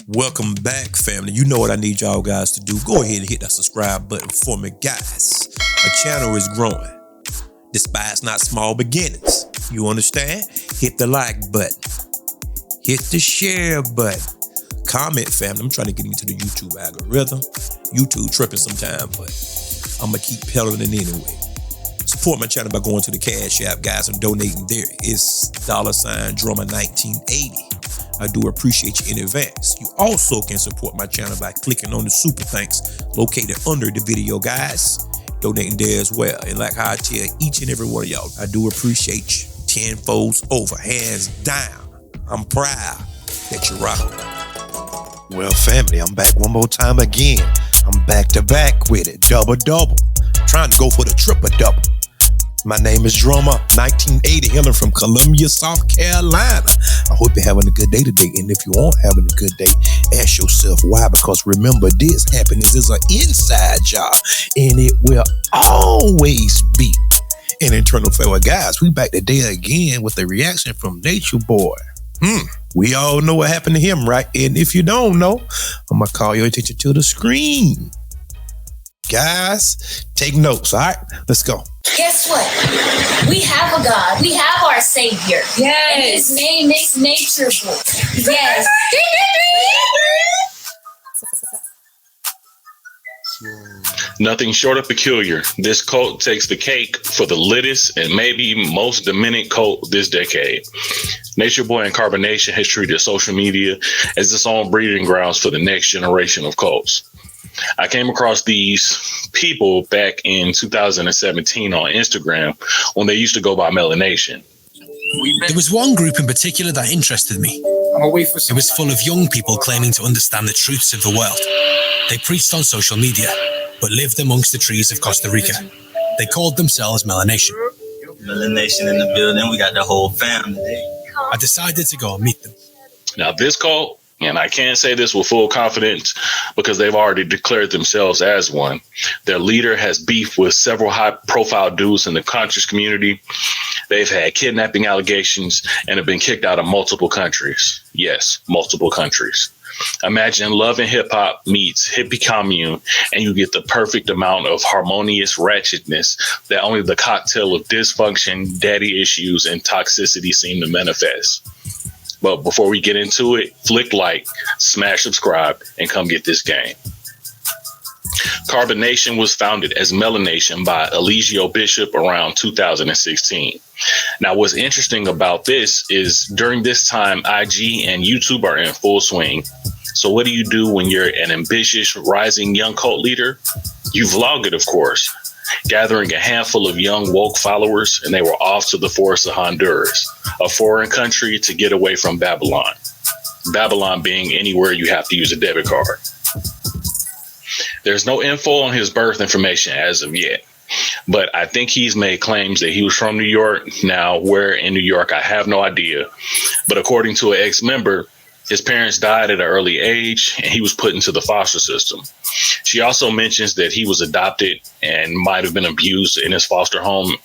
Welcome back, family. You know what I need y'all guys to do. Go ahead and hit that subscribe button for me, guys. Our channel is growing. Despise not small beginnings. You understand? Hit the like button. Hit the share button. Comment, family. I'm trying to get into the YouTube algorithm. YouTube tripping sometime, but I'm going to keep peddling it anyway. Support my channel by going to the Cash App, guys, and donating there. It's $Drummer1980. I do appreciate you in advance. You also can support my channel by clicking on the super thanks located under the video, guys. Donating there as well. And like how I tell each and every one of y'all, I do appreciate you tenfolds over, hands down. I'm proud that you're rocking. Well, family, I'm back one more time again. I'm back to back with it. Double. Trying to go for the triple-double. My name is Drummer 1980, hailing from Columbia, South Carolina. I hope you're having a good day today. And if you aren't having a good day, ask yourself why. Because remember, this happiness is an inside job. And it will always be an internal favor. Guys, we back today again with a reaction from Nature Boy. We all know what happened to him, right? And if you don't know, I'm going to call your attention to the screen. Guys, take notes, all right? Let's go. Guess what? We have a God. We have our Savior. Yes. And his name is Nature Boy. Yes. Nothing short of peculiar. This cult takes the cake for the littest and maybe most dominant cult this decade. Nature Boy and Carbonation has treated social media as its own breeding grounds for the next generation of cults. I came across these people back in 2017 on Instagram when they used to go by Melanation. There was one group in particular that interested me. It was full of young people claiming to understand the truths of the world. They preached on social media, but lived amongst the trees of Costa Rica. They called themselves Melanation. Melanation in the building. We got the whole family. I decided to go and meet them. Now, this cult, and I can't say this with full confidence because they've already declared themselves as one. Their leader has beef with several high-profile dudes in the conscious community. They've had kidnapping allegations and have been kicked out of multiple countries. Yes, multiple countries. Imagine Love and Hip Hop meets Hippie Commune, and you get the perfect amount of harmonious ratchetness that only the cocktail of dysfunction, daddy issues, and toxicity seem to manifest. But before we get into it, flick like, smash subscribe, and come get this game. Carbonation was founded as Melanation by Eligio Bishop around 2016. Now, what's interesting about this is during this time, IG and YouTube are in full swing. So what do you do when you're an ambitious, rising young cult leader? You vlog it, of course, gathering a handful of young woke followers, and they were off to the forests of Honduras, a foreign country, to get away from Babylon. Babylon being anywhere you have to use a debit card. There's no info on his birth information as of yet, but I think he's made claims that he was from New York. Now, where in New York, I have no idea. But according to an ex-member, his parents died at an early age, and he was put into the foster system. She also mentions that he was adopted and might have been abused in his foster home.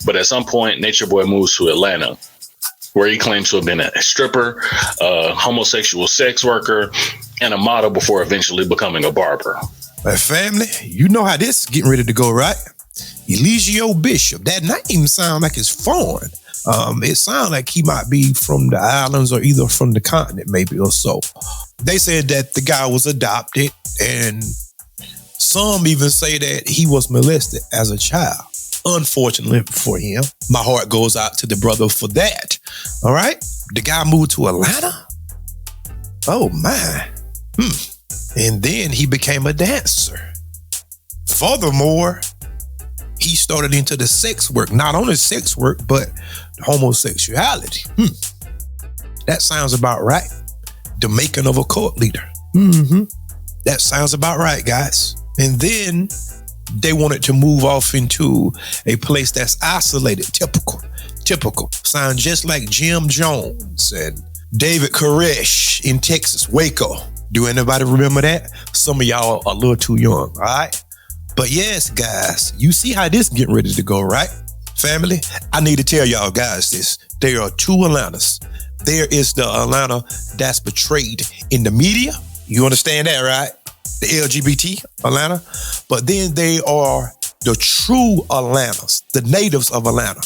But at some point, Nature Boy moves to Atlanta, where he claims to have been a stripper, a homosexual sex worker, and a model before eventually becoming a barber. My family, you know how this is getting ready to go, right? Eligio Bishop. That name sounds like it's foreign. It sounds like he might be from the islands or either from the continent, maybe, or so. They said that the guy was adopted, and some even say that he was molested as a child. Unfortunately for him, my heart goes out to the brother for that. All right? The guy moved to Atlanta? Oh, my. And then he became a dancer. Furthermore, he started into the sex work. Not only sex work, but homosexuality. That sounds about right. The making of a cult leader. That sounds about right, guys. And then they wanted to move off into a place that's isolated. Typical. Sound just like Jim Jones and David Koresh in Texas, Waco. Do anybody remember that? Some of y'all are a little too young, all right? But yes, guys, you see how this getting ready to go, right? Family, I need to tell y'all guys this. There are two Atlantas. There is the Atlanta that's portrayed in the media, You understand that, right? The LGBT Atlanta. But then they are the true Atlantas, the natives of Atlanta.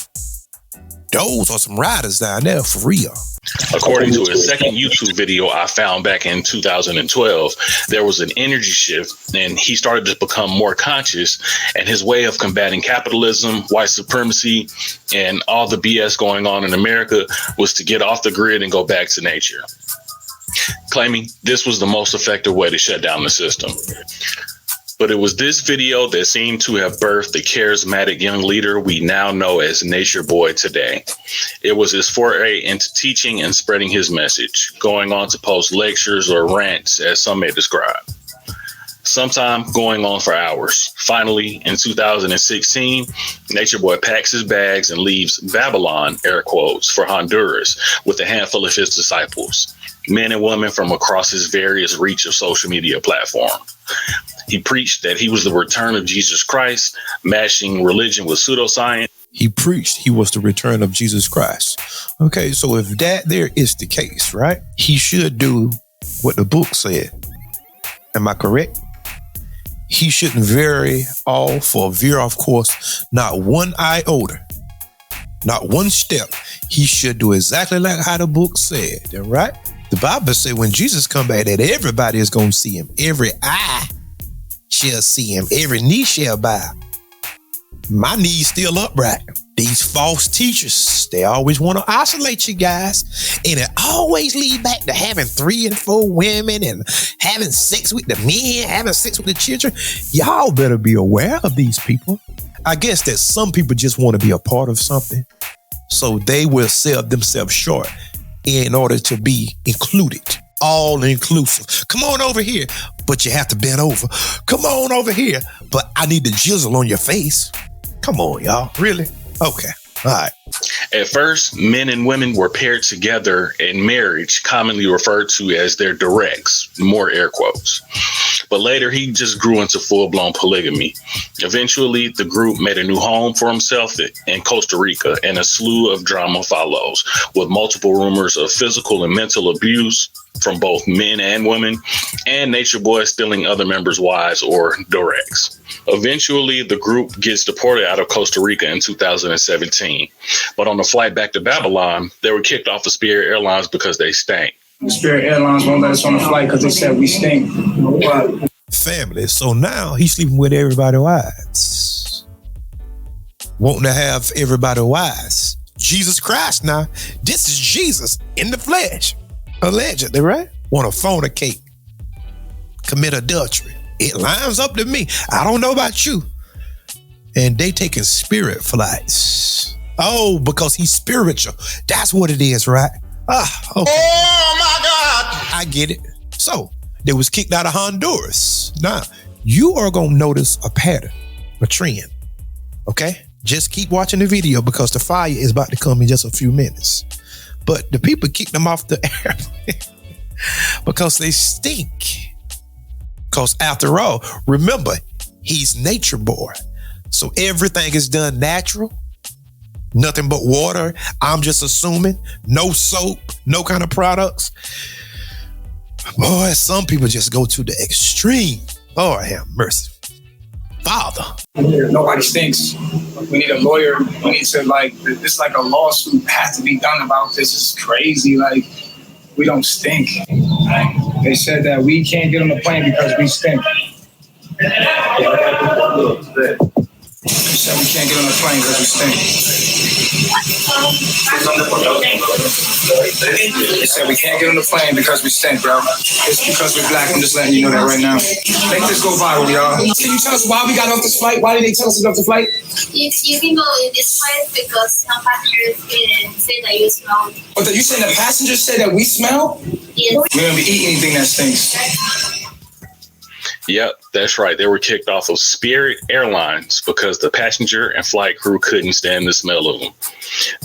Those are some riders down there for real. According to a second YouTube video I found back in 2012, there was an energy shift and he started to become more conscious, and his way of combating capitalism, white supremacy, and all the BS going on in America was to get off the grid and go back to nature, claiming this was the most effective way to shut down the system. But it was this video that seemed to have birthed the charismatic young leader we now know as Nature Boy today. It was his foray into teaching and spreading his message, going on to post lectures or rants, as some may describe. Sometime going on for hours. Finally, in 2016, Nature Boy packs his bags and leaves Babylon, air quotes, for Honduras with a handful of his disciples, men and women from across his various reach of social media platforms. He preached that he was the return of Jesus Christ, mashing religion with pseudoscience. He preached he was the return of Jesus Christ. Okay, so if that there is the case, right? He should do what the book said. Am I correct? He shouldn't veer off course, not one iota, not one step. He should do exactly like how the book said, right? The Bible said when Jesus come back that everybody is going to see him. Every eye shall see him. Every knee shall bow. My knee's still upright. These false teachers, they always want to isolate you guys. And it always lead back to having 3 and 4 women and having sex with the men, having sex with the children. Y'all better be aware of these people. I guess that some people just want to be a part of something, so they will sell themselves short in order to be included. All inclusive. Come on over here, but you have to bend over. Come on over here, but I need the jizzle on your face. Come on, y'all. Really? Okay. All right. At first, men and women were paired together in marriage, commonly referred to as their directs, more air quotes. But later, he just grew into full-blown polygamy. Eventually, the group made a new home for himself in Costa Rica, and a slew of drama follows, with multiple rumors of physical and mental abuse from both men and women, and Nature Boy stealing other members' wives or directs. Eventually, the group gets deported out of Costa Rica in 2017. But on the flight back to Babylon, they were kicked off of Spirit Airlines because they stank. Spirit Airlines won't let us on the flight because they said we stink. Family. So now he's sleeping with everybody's wives. Wanting to have everybody's wives. Jesus Christ now. This is Jesus in the flesh. Allegedly, right? Want to fornicate. Commit adultery. It lines up to me. I don't know about you. And they taking spirit flights. Oh, because he's spiritual. That's what it is, right? Okay. Oh my God. I get it. So they was kicked out of Honduras. Now, you are going to notice a pattern, a trend. Okay? Just keep watching the video because the fire is about to come in just a few minutes. But the people kicked them off the airplane because they stink. Because after all, remember, he's Nature Boy. So everything is done natural. Nothing but water. I'm just assuming. No soap. No kind of products. Boy, some people just go to the extreme. Lord have mercy. Father. Nobody stinks. We need a lawyer. We need to, this a lawsuit has to be done about this. It's crazy. We don't stink. They said that we can't get on the plane because we stink. They said we can't get on the plane because we stink. They said we can't get on the plane because we stink, bro. It's because we're black. I'm just letting you know that right now. Make this go viral, y'all. Can you tell us why we got off this flight? Why did they tell us to get off the flight? You can go in this flight because some passengers say that you smell. But you saying the passengers say that we smell? Yes. We don't eat anything that stinks. Yep, that's right. They were kicked off of Spirit Airlines because the passenger and flight crew couldn't stand the smell of them.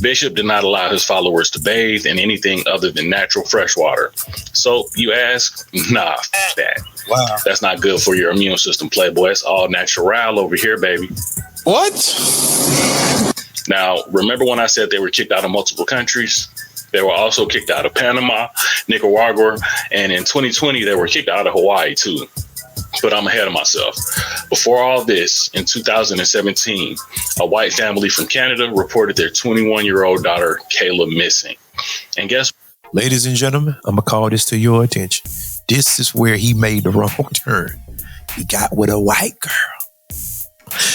Bishop did not allow his followers to bathe in anything other than natural fresh water. So you ask, nah, f that. Wow. That's not good for your immune system, Playboy. It's all natural over here, baby. What? Now, remember when I said they were kicked out of multiple countries? They were also kicked out of Panama, Nicaragua, and in 2020, they were kicked out of Hawaii too. But I'm ahead of myself. Before all this, in 2017, a white family from Canada reported their 21-year-old daughter, Kayla, missing. And guess what? Ladies and gentlemen, I'm going to call this to your attention. This is where he made the wrong turn. He got with a white girl.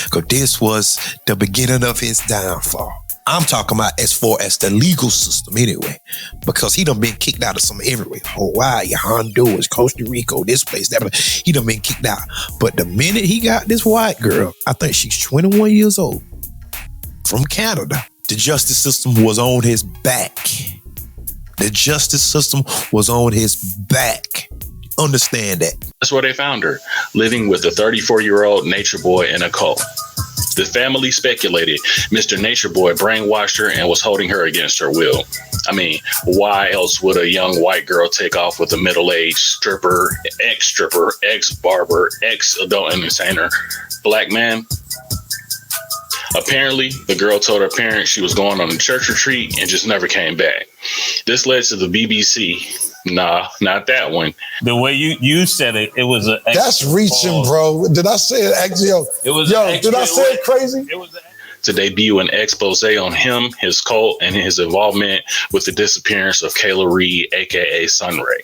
Because this was the beginning of his downfall. I'm talking about as far as the legal system anyway, because he done been kicked out of some everywhere. Hawaii, Honduras, Costa Rica, this place, that place. He done been kicked out. But the minute he got this white girl, I think she's 21 years old, from Canada, the justice system was on his back. The justice system was on his back. Understand that. That's where they found her, living with a 34-year-old nature boy in a cult. The family speculated Mr. Nature Boy brainwashed her and was holding her against her will. I mean, why else would a young white girl take off with a middle-aged stripper, ex-barber, ex-adult entertainer, black man? Apparently, the girl told her parents she was going on a church retreat and just never came back. This led to the BBC. Nah, not that one. The way you said it, it was a. That's reaching, bro. Did I say it? Actually, did I say it crazy? It was to debut an expose on him, his cult, and his involvement with the disappearance of Kayla Reed, aka Sunray.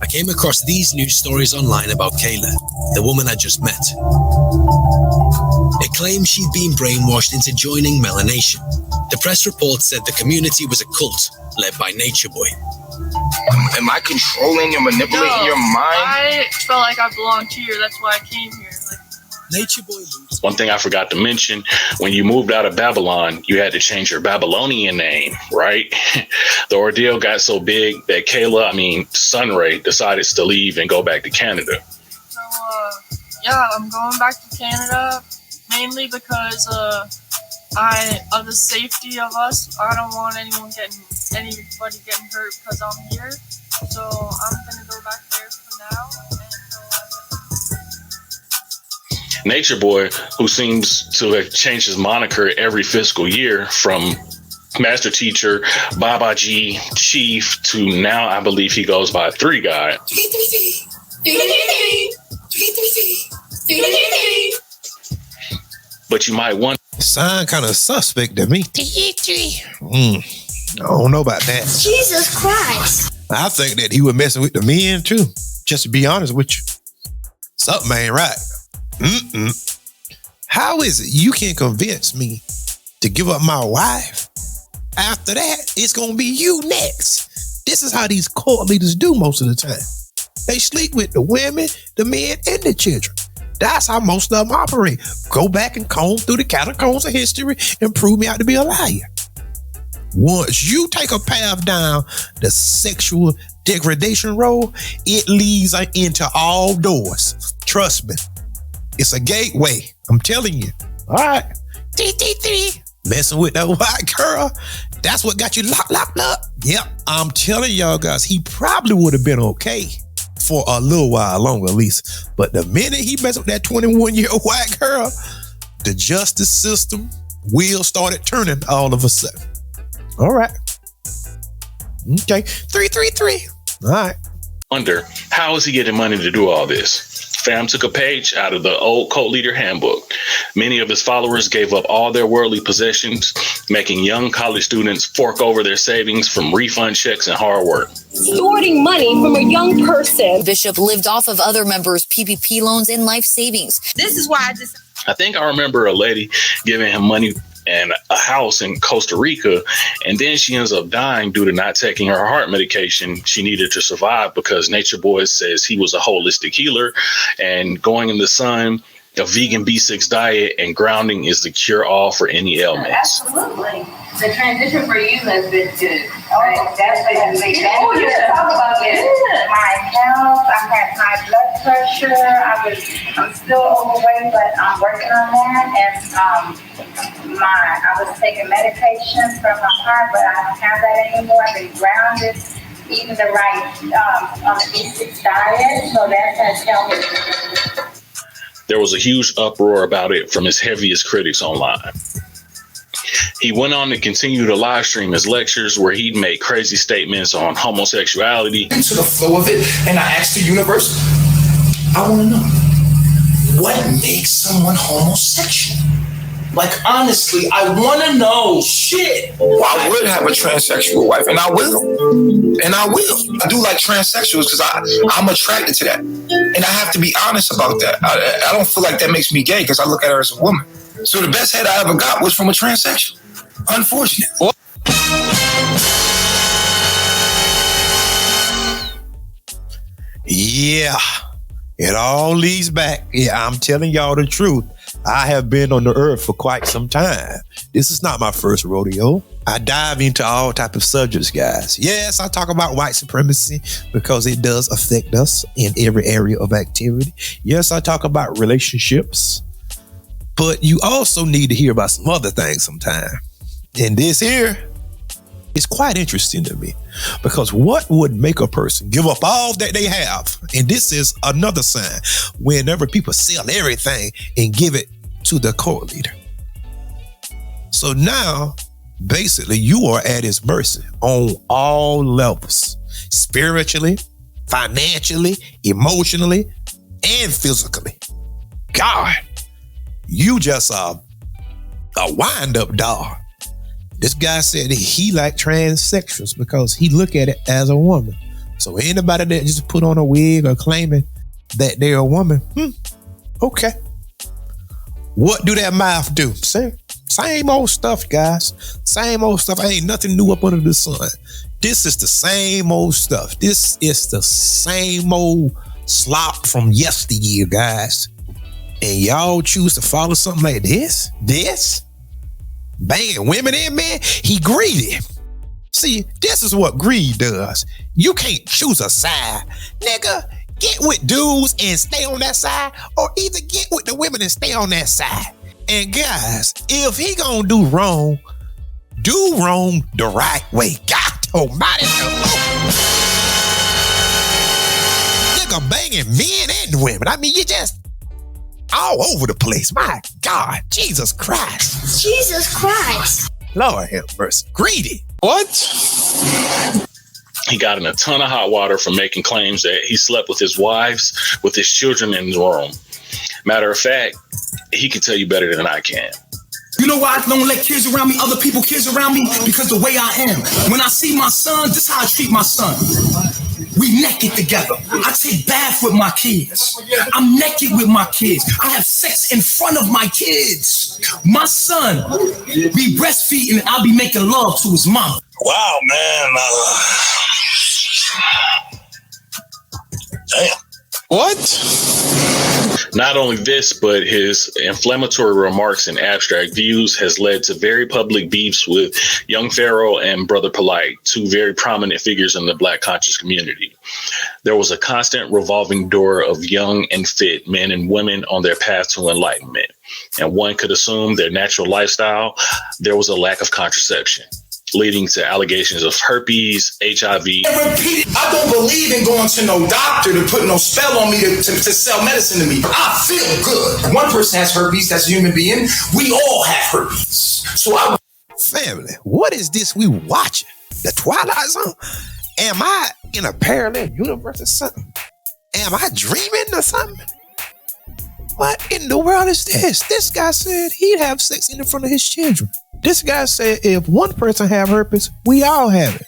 I came across these news stories online about Kayla, the woman I just met. It claimed she'd been brainwashed into joining Melanation. The press report said the community was a cult led by Nature Boy. Am I controlling and manipulating your mind? I felt like I belonged to you. That's why I came here. Nature Boy. One thing I forgot to mention, when you moved out of Babylon, you had to change your Babylonian name, right? The ordeal got so big that Sunray decided to leave and go back to Canada. So, I'm going back to Canada mainly because of the safety of us. I don't want anybody getting hurt because I'm here. So I'm gonna go back there for now. Nature Boy, who seems to have changed his moniker every fiscal year from Master Teacher, Baba G, Chief, to now I believe he goes by 3 Guy. But you might wonder. Sign kind of suspect to me. I don't know about that. Jesus Christ. I think that he was messing with the men too. Just to be honest with you. Something ain't right. How is it you can convince me to give up my wife? After that, it's going to be you next. This is how these cult leaders do most of the time. They sleep with the women, the men, and the children. That's how most of them operate. Go back and comb through the catacombs of history and prove me out to be a liar. Once you take a path down the sexual degradation road, it leads into all doors. Trust me. It's a gateway. I'm telling you. All right. Messing with that white girl. That's what got you locked up. Yep. I'm telling y'all guys, he probably would have been okay for a little while longer at least. But the minute he messed with that 21-year-old white girl, the justice system wheel started turning all of a sudden. All right. Okay. 333. All right. Wonder, how is he getting money to do all this? Fam took a page out of the old cult leader handbook. Many of his followers gave up all their worldly possessions, making young college students fork over their savings from refund checks and hard work. Extorting money from a young person. Bishop lived off of other members' PPP loans and life savings. This is why I think I remember a lady giving him money and a house in Costa Rica, and then she ends up dying due to not taking her heart medication she needed to survive because Nature Boy says he was a holistic healer, and going in the sun, a vegan B6 diet, and grounding is the cure-all for any ailments. Absolutely. The transition for you has been good. Right? That's been talk about it. My health, I had high blood pressure. I'm still overweight, but I'm working on that. And I was taking medication for my heart, but I don't have that anymore. I've been grounded, eating the right on the B6 diet, so that has helped me. There was a huge uproar about it from his heaviest critics online. He went on to continue to live stream his lectures where he'd make crazy statements on homosexuality. Into the flow of it, and I asked the universe, I want to know, what makes someone homosexual? Like, honestly, I want to know. Shit. Well, I would have a transsexual wife, and I will. And I will. I do like transsexuals because I'm attracted to that. And I have to be honest about that. I don't feel like that makes me gay because I look at her as a woman. So the best head I ever got was from a transsexual. Unfortunate. Yeah, it all leads back. Yeah, I'm telling y'all the truth. I have been on the earth for quite some time. This is not my first rodeo. I dive into all type of subjects, guys. Yes, I talk about white supremacy because it does affect us in every area of activity. Yes, I talk about relationships, but you also need to hear about some other things sometime. And this here is quite interesting to me because what would make a person give up all that they have? And this is another sign whenever people sell everything and give it to the court leader. So now, basically, you are at his mercy on all levels, spiritually, financially, emotionally, and physically. God, you just a wind-up dog. This guy said he liked transsexuals because he look at it as a woman. So anybody that just put on a wig or claiming that they're a woman, okay. What do that mouth do? Same old stuff, guys. Same old stuff. Ain't nothing new up under the sun. This is the same old stuff. This is the same old slop from yesteryear, guys. And y'all choose to follow something like this? Banging women in, man, he greedy. See, this is what greed does. You can't choose a side. Nigga, get with dudes and stay on that side, or either get with the women and stay on that side. And guys, if he gonna do wrong the right way. God almighty. Nigga banging men and women. I mean, you just all over the place. My God, Jesus Christ. Jesus Christ. Lord have mercy. Greedy. What? He got in a ton of hot water for making claims that he slept with his wives, with his children in his room. Matter of fact, he can tell you better than I can. You know why I don't let kids around me, other people kids around me? Because the way I am. When I see my son, this is how I treat my son. We naked together. I take bath with my kids. I'm naked with my kids. I have sex in front of my kids. My son be breastfeeding and I'll be making love to his mom. Wow, man. Damn. What? Not only this, but his inflammatory remarks and abstract views has led to very public beefs with Young Pharaoh and Brother Polite, two very prominent figures in the Black conscious community. There was a constant revolving door of young and fit men and women on their path to enlightenment. And one could assume their natural lifestyle, there was a lack of contraception, leading to allegations of herpes, HIV. I don't believe in going to no doctor to put no spell on me to sell medicine to me. I feel good. One person has herpes, that's a human being. We all have herpes. Family, what is this we watching? The Twilight Zone? Am I in a parallel universe or something? Am I dreaming or something? What in the world is this? This guy said he'd have sex in front of his children. This guy said if one person have herpes, we all have it.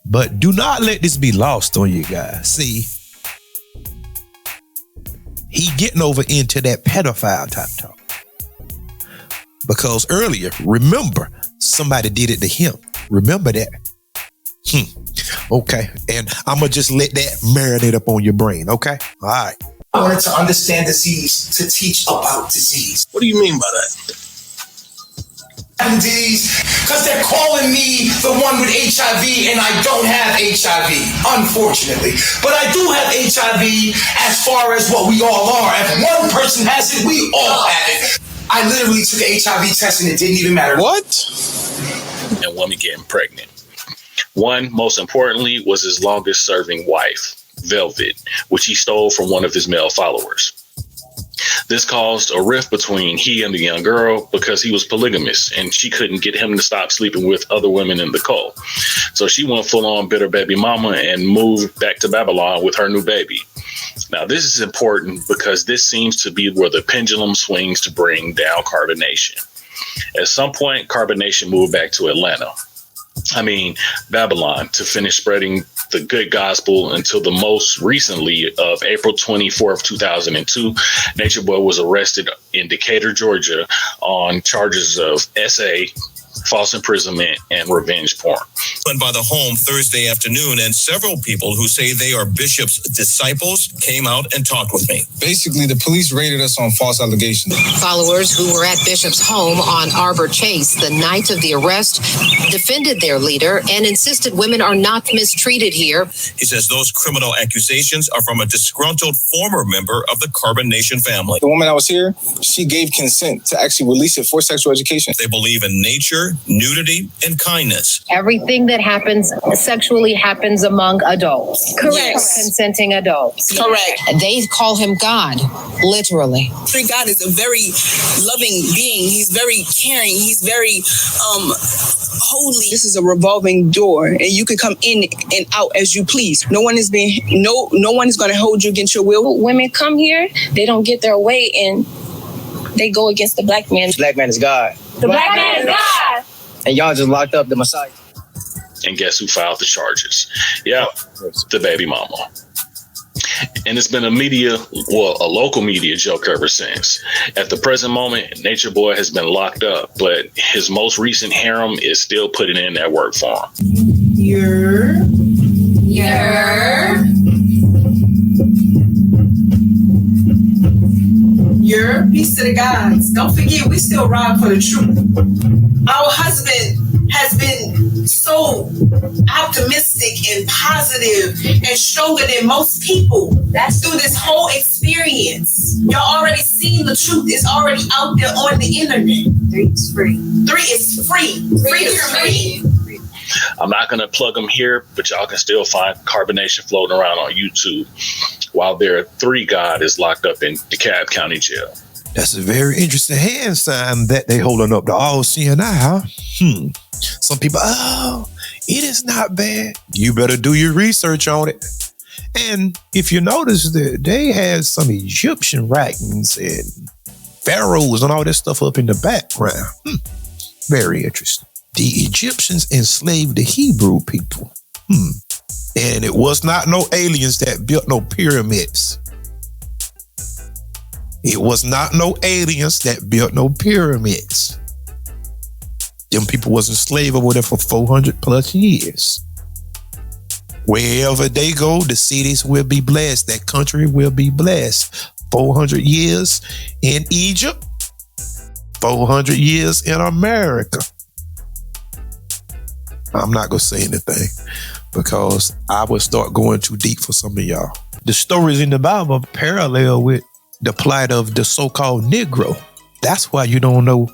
But do not let this be lost on you guys. See, he getting over into that pedophile type talk. Because earlier, remember, somebody did it to him. Remember that. Okay, and I'm going to just let that marinate up on your brain, okay? All right. I wanted to understand disease, to teach about disease. What do you mean by that? Disease, because they're calling me the one with HIV and I don't have HIV, unfortunately. But I do have HIV as far as what we all are. If one person has it, we all have it. I literally took an HIV test and it didn't even matter. What? And woman getting pregnant. One, most importantly, was his longest serving wife, Velvet, which he stole from one of his male followers. This caused a rift between he and the young girl because he was polygamous and she couldn't get him to stop sleeping with other women in the cult. So she went full on bitter baby mama and moved back to Babylon with her new baby. Now, this is important because this seems to be where the pendulum swings to bring down Carbonation. At some point, Carbonation moved back to Babylon, to finish spreading the good gospel until the most recently of April 24th, 2002, Nature Boy was arrested in Decatur, Georgia on charges of SA, false imprisonment, and revenge porn. By the home Thursday afternoon, and several people who say they are Bishop's disciples came out and talked with me. Basically, the police raided us on false allegations. Followers who were at Bishop's home on Arbor Chase the night of the arrest defended their leader and insisted women are not mistreated here. He says those criminal accusations are from a disgruntled former member of the Carbonation family. The woman that was here, she gave consent to actually release it for sexual education. They believe in nature, nudity, and kindness. Everything that happens sexually happens among adults. Correct. Yes. Consenting adults. Correct. They call him God, literally. God is a very loving being. He's very caring. He's very holy. This is a revolving door, and you can come in and out as you please. No one is going to hold you against your will. Women come here, they don't get their way, and they go against the black man. The black man is God. The black man is God. And y'all just locked up the Messiah. And guess who filed the charges? Yeah, the baby mama. And it's been a local media joke ever since. At the present moment, Nature Boy has been locked up, but his most recent harem is still putting in that work for him. Your peace to the gods. Don't forget, we still ride for the truth. Our husband has been so optimistic and positive and stronger than most people. That's through this whole experience. Y'all already seen the truth. It's already out there on the internet. 3 is free. 3 is free. 3 is free. I'm not going to plug them here, but y'all can still find Carbonation floating around on YouTube while their 3 God is locked up in DeKalb County Jail. That's a very interesting hand sign that they holding up to all seeing eye, huh? Some people, it is not bad. You better do your research on it. And if you notice that they had some Egyptian writings and pharaohs and all this stuff up in the background. Very interesting. The Egyptians enslaved the Hebrew people. And it was not no aliens that built no pyramids. It was not no aliens that built no pyramids. Them people was enslaved over there for 400 plus years. Wherever they go, the cities will be blessed. That country will be blessed. 400 years in Egypt, 400 years in America. I'm not going to say anything because I would start going too deep for some of y'all. The stories in the Bible parallel with the plight of the so-called Negro. That's why you don't know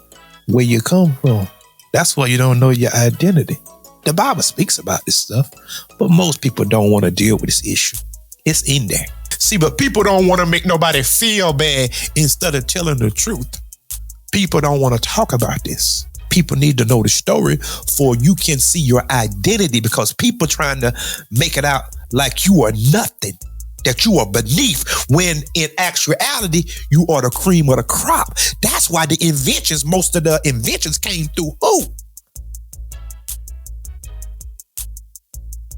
where you come from. That's why you don't know your identity. The Bible speaks about this stuff, but most people don't want to deal with this issue. It's in there. See, but people don't want to make nobody feel bad instead of telling the truth. People don't want to talk about this. People need to know the story for you can see your identity, because people trying to make it out like you are nothing, that you are beneath, when in actuality, you are the cream of the crop. That's why the inventions, most of the inventions came through who?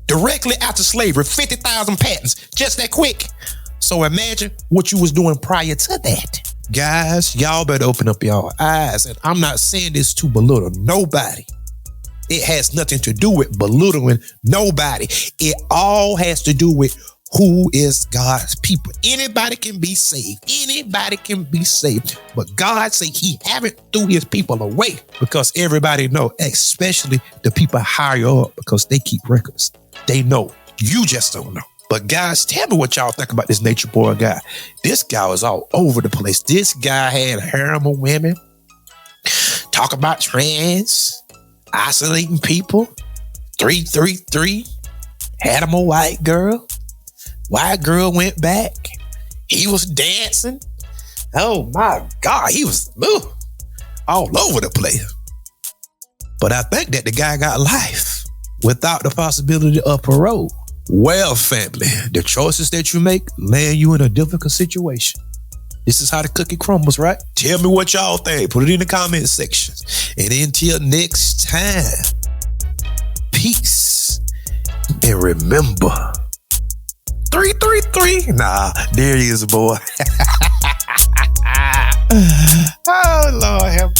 Directly after slavery, 50,000 patents, just that quick. So imagine what you was doing prior to that. Guys, y'all better open up y'all eyes. And I'm not saying this to belittle nobody. It has nothing to do with belittling nobody. It all has to do with who is God's people. Anybody can be saved. Anybody can be saved. But God say he haven't threw his people away, because everybody know, especially the people higher up, because they keep records. They know. You just don't know. But guys, tell me what y'all think about this Nature Boy guy. This guy was all over the place. This guy had a harem of women. Talk about trans, isolating people. 333. Had him a white girl. White girl went back. He was dancing. Oh my God, he was all over the place. But I think that the guy got life without the possibility of parole. Well, family, the choices that you make land you in a difficult situation. This is how the cookie crumbles, right? Tell me what y'all think. Put it in the comment section. And until next time, peace. And remember, 333. Nah, there he is, boy. Oh, Lord, have